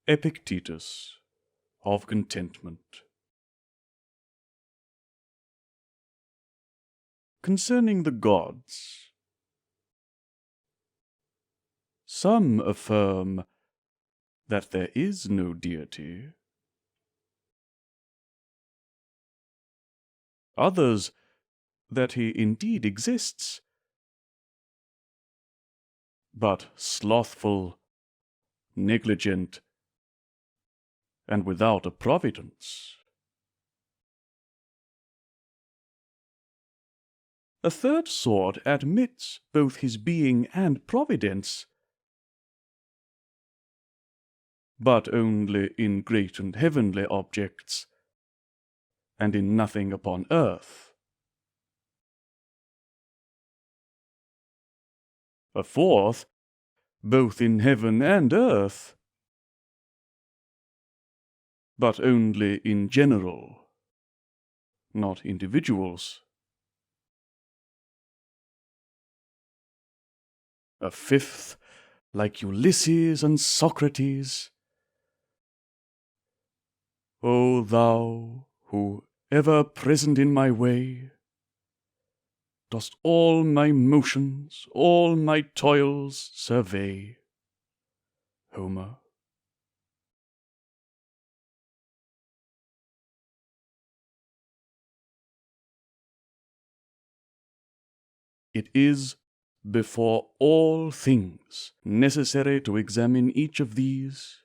Epictetus of Contentment. Concerning the gods, some affirm that there is no deity. Others, that he indeed exists, but slothful, negligent, and without a providence. A third sort admits both his being and providence, but only in great and heavenly objects, and in nothing upon earth. A fourth, both in heaven and earth, but only in general, not individuals. A fifth, like Ulysses and Socrates. O thou, who, ever present in my way, dost all my motions, all my toils survey. Homer. It is, before all things, necessary to examine each of these,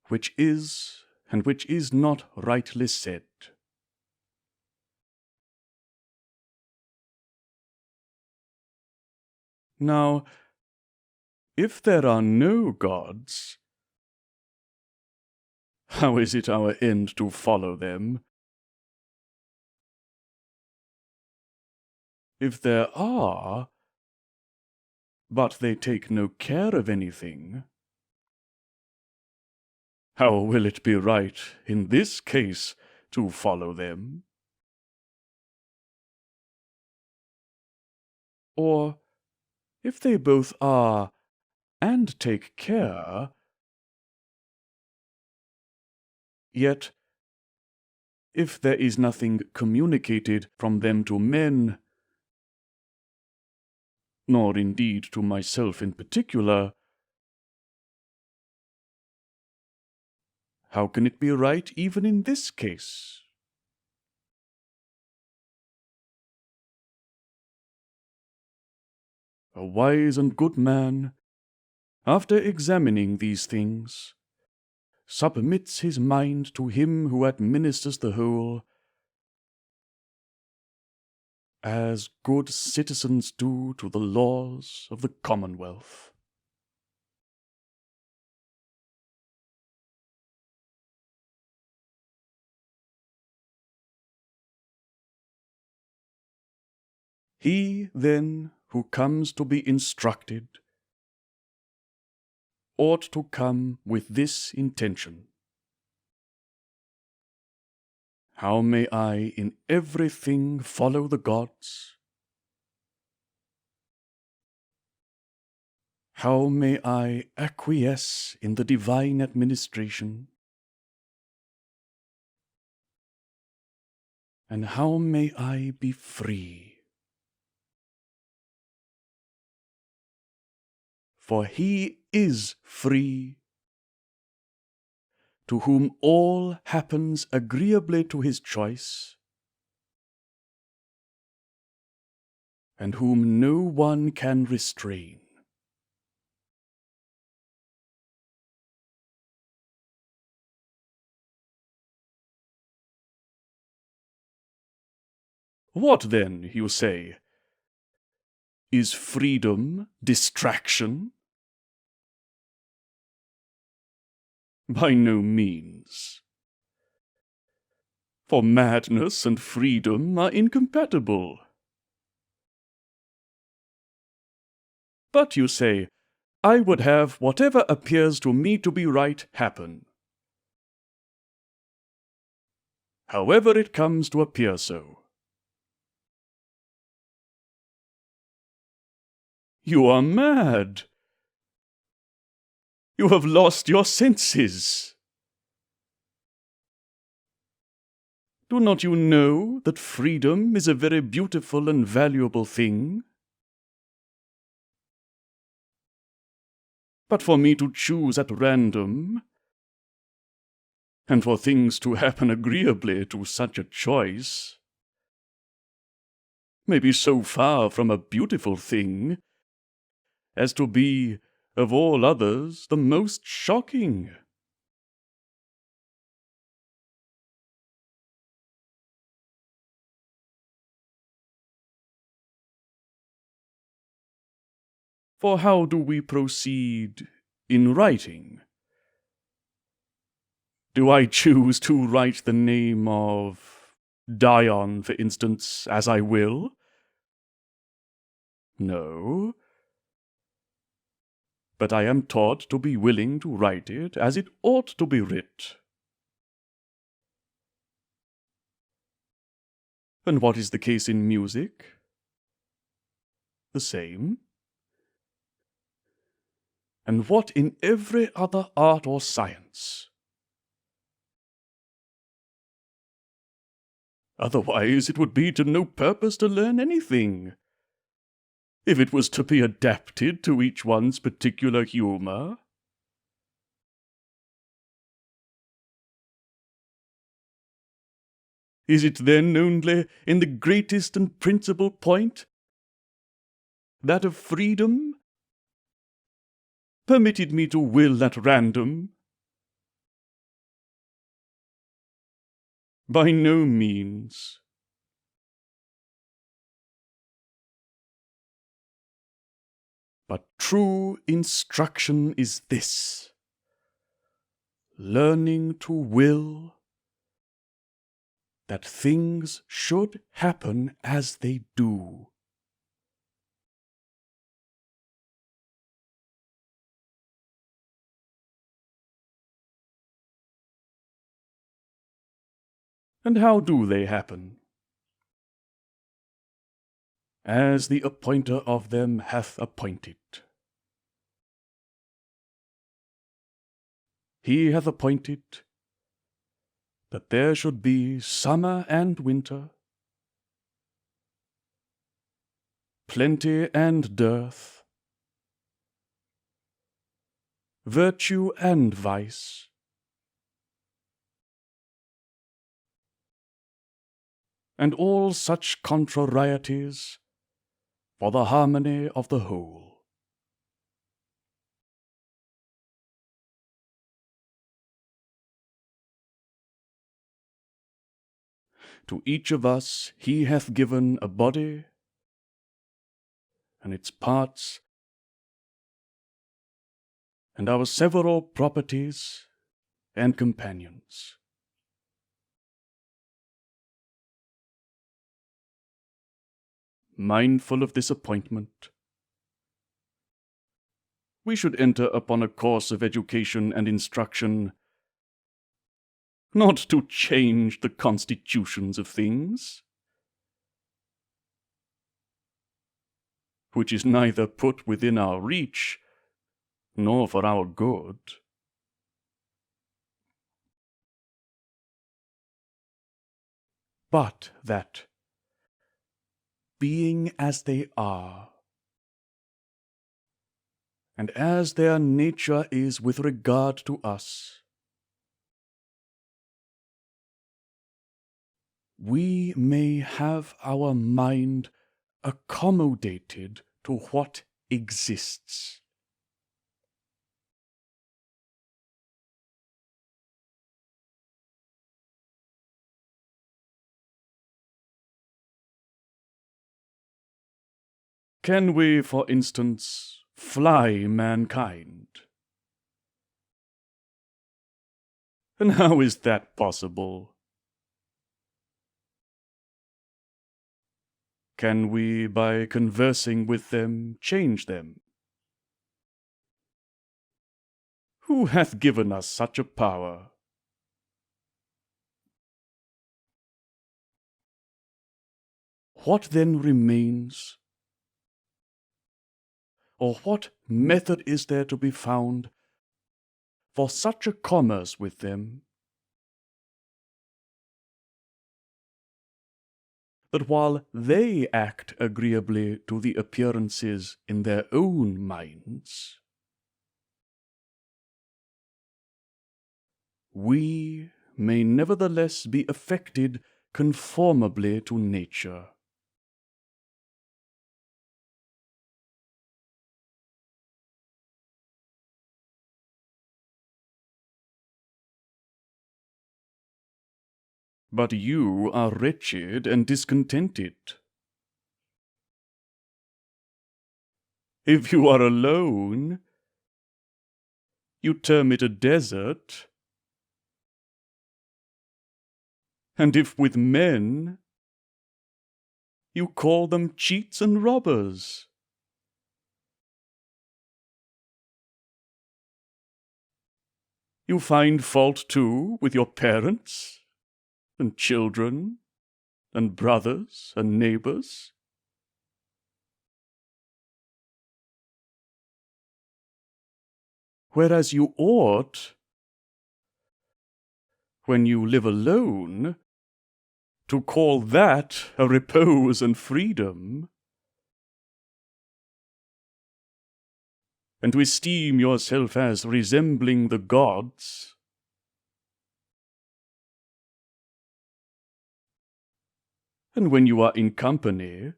which is and which is not rightly said. Now, if there are no gods, how is it our end to follow them? If there are, but they take no care of anything, how will it be right, in this case, to follow them? Or, if they both are, and take care, yet, if there is nothing communicated from them to men, nor indeed to myself in particular, how can it be right even in this case? A wise and good man, after examining these things, submits his mind to him who administers the whole, as good citizens do to the laws of the commonwealth. He, then, who comes to be instructed, ought to come with this intention: how may I in everything follow the gods? How may I acquiesce in the divine administration? And how may I be free? For he is free, to whom all happens agreeably to his choice, and whom no one can restrain. What then, you say? Is freedom distraction? By no means. For madness and freedom are incompatible. But you say, I would have whatever appears to me to be right happen, however it comes to appear so. You are mad. You have lost your senses. Do not you know that freedom is a very beautiful and valuable thing? But for me to choose at random, and for things to happen agreeably to such a choice, may be so far from a beautiful thing as to be, of all others, the most shocking. For how do we proceed in writing? Do I choose to write the name of Dion, for instance, as I will? No. But I am taught to be willing to write it as it ought to be writ. And what is the case in music? The same. And what in every other art or science? Otherwise it would be to no purpose to learn anything, if it was to be adapted to each one's particular humour. Is it then only in the greatest and principal point, that of freedom, permitted me to will at random? By no means. But true instruction is this: learning to will that things should happen as they do. And how do they happen? As the appointer of them hath appointed. He hath appointed that there should be summer and winter, plenty and dearth, virtue and vice, and all such contrarieties for the harmony of the whole. To each of us he hath given a body, and its parts, and our several properties and companions. Mindful of this appointment, we should enter upon a course of education and instruction, not to change the constitutions of things, which is neither put within our reach, nor for our good, but that, being as they are, and as their nature is with regard to us, we may have our mind accommodated to what exists. Can we, for instance, fly mankind? And how is that possible? Can we, by conversing with them, change them? Who hath given us such a power? What then remains? Or what method is there to be found for such a commerce with them, that while they act agreeably to the appearances in their own minds, we may nevertheless be affected conformably to nature. But you are wretched and discontented. If you are alone, you term it a desert, and if with men, you call them cheats and robbers. You find fault, too, with your parents, and children, and brothers, and neighbors. Whereas you ought, when you live alone, to call that a repose and freedom, and to esteem yourself as resembling the gods. And when you are in company,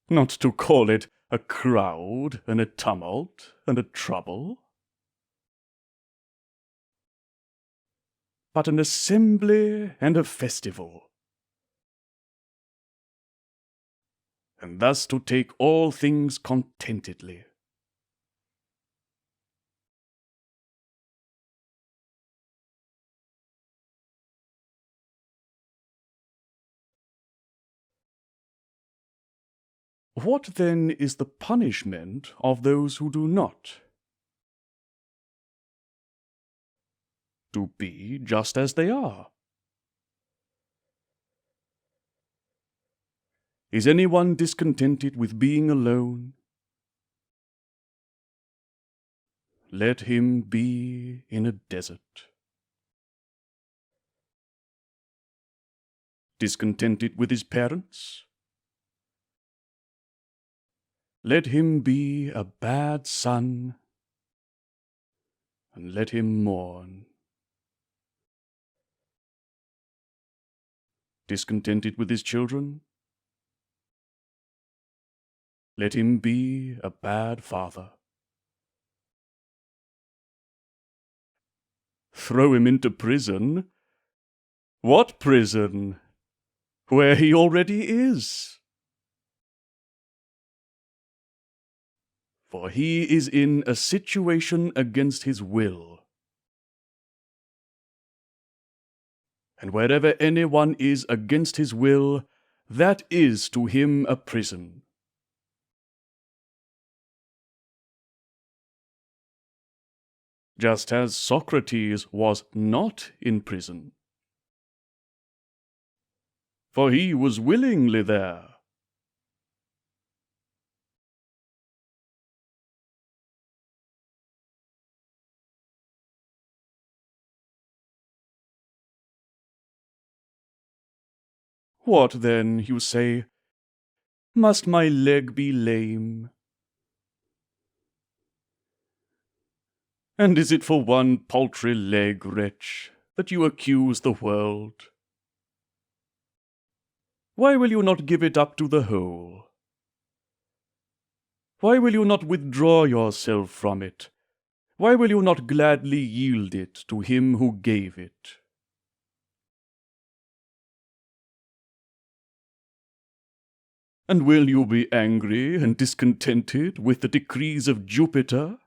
not to call it a crowd and a tumult and a trouble, but an assembly and a festival. And thus to take all things contentedly. What then is the punishment of those who do not? To be just as they are. Is anyone discontented with being alone? Let him be in a desert. Discontented with his parents? Let him be a bad son, and let him mourn. Discontented with his children? Let him be a bad father. Throw him into prison? What prison? Where he already is. For he is in a situation against his will. And wherever anyone is against his will, that is to him a prison. Just as Socrates was not in prison. For he was willingly there. What then, you say? Must my leg be lame? And is it for one paltry leg, wretch, that you accuse the world? Why will you not give it up to the whole? Why will you not withdraw yourself from it? Why will you not gladly yield it to him who gave it? And will you be angry and discontented with the decrees of Jupiter,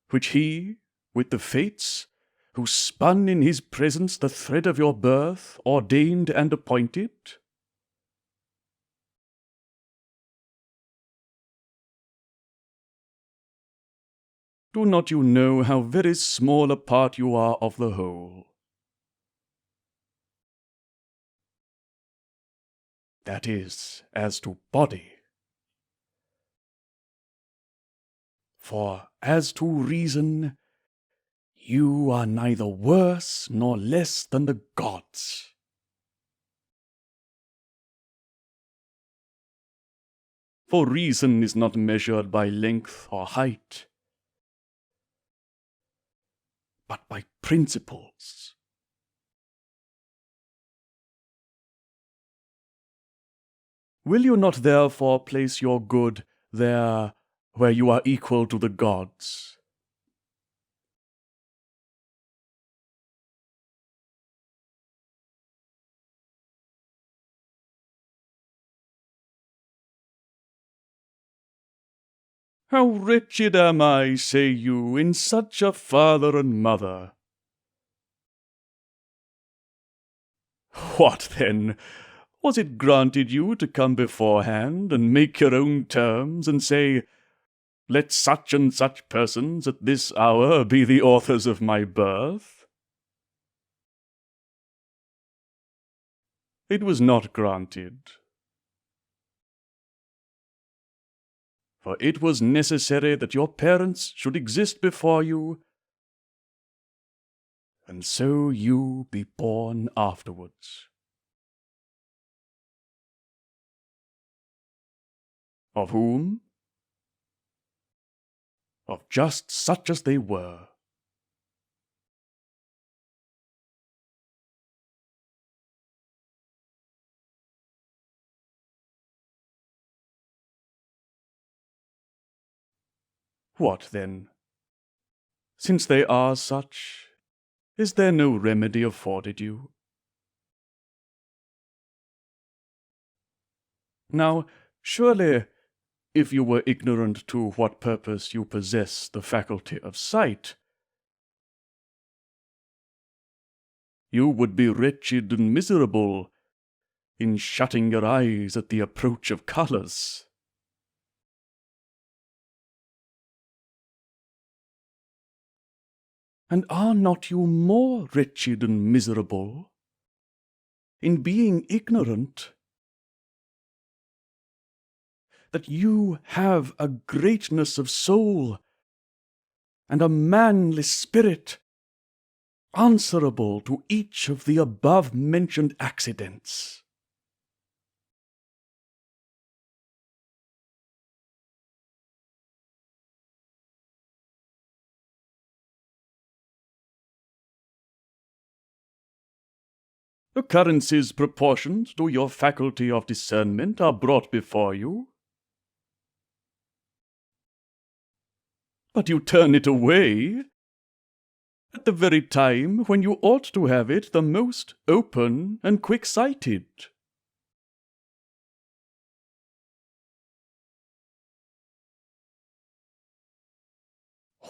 which he, with the fates, who spun in his presence the thread of your birth, ordained and appointed? Do not you know how very small a part you are of the whole? That is, as to body. For as to reason, you are neither worse nor less than the gods. For reason is not measured by length or height, but by principles. Will you not therefore place your good there where you are equal to the gods? How wretched am I, say you, in such a father and mother! What then? Was it granted you to come beforehand and make your own terms and say, let such and such persons at this hour be the authors of my birth? It was not granted. For it was necessary that your parents should exist before you, and so you be born afterwards. Of whom? Of just such as they were. What then? Since they are such, is there no remedy afforded you? Now, surely, if you were ignorant to what purpose you possess the faculty of sight, you would be wretched and miserable in shutting your eyes at the approach of colours. And are not you more wretched and miserable in being ignorant that you have a greatness of soul and a manly spirit answerable to each of the above-mentioned accidents? Occurrences proportioned to your faculty of discernment are brought before you, but you turn it away at the very time when you ought to have it the most open and quick-sighted.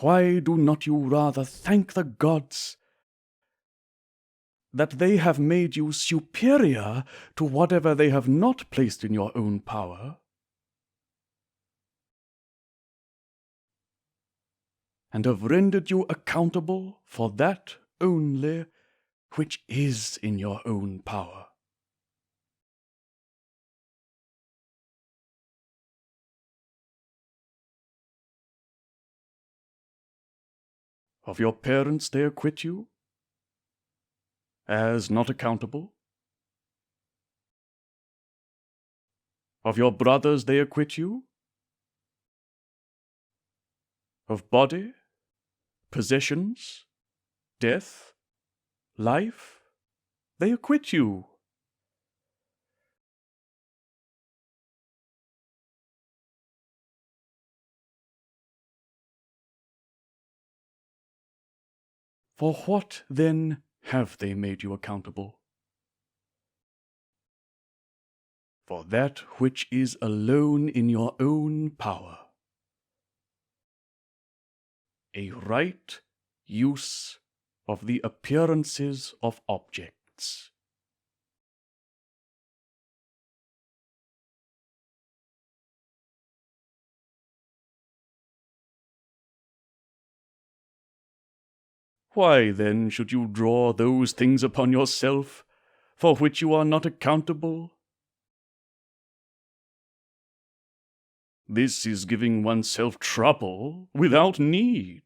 Why do not you rather thank the gods that they have made you superior to whatever they have not placed in your own power, and have rendered you accountable for that only which is in your own power? Of your parents they acquit you, as not accountable. Of your brothers they acquit you. Of body, possessions, death, life, they acquit you. For what, then, have they made you accountable? For that which is alone in your own power. A right use of the appearances of objects. Why, then, should you draw those things upon yourself for which you are not accountable? This is giving oneself trouble without need.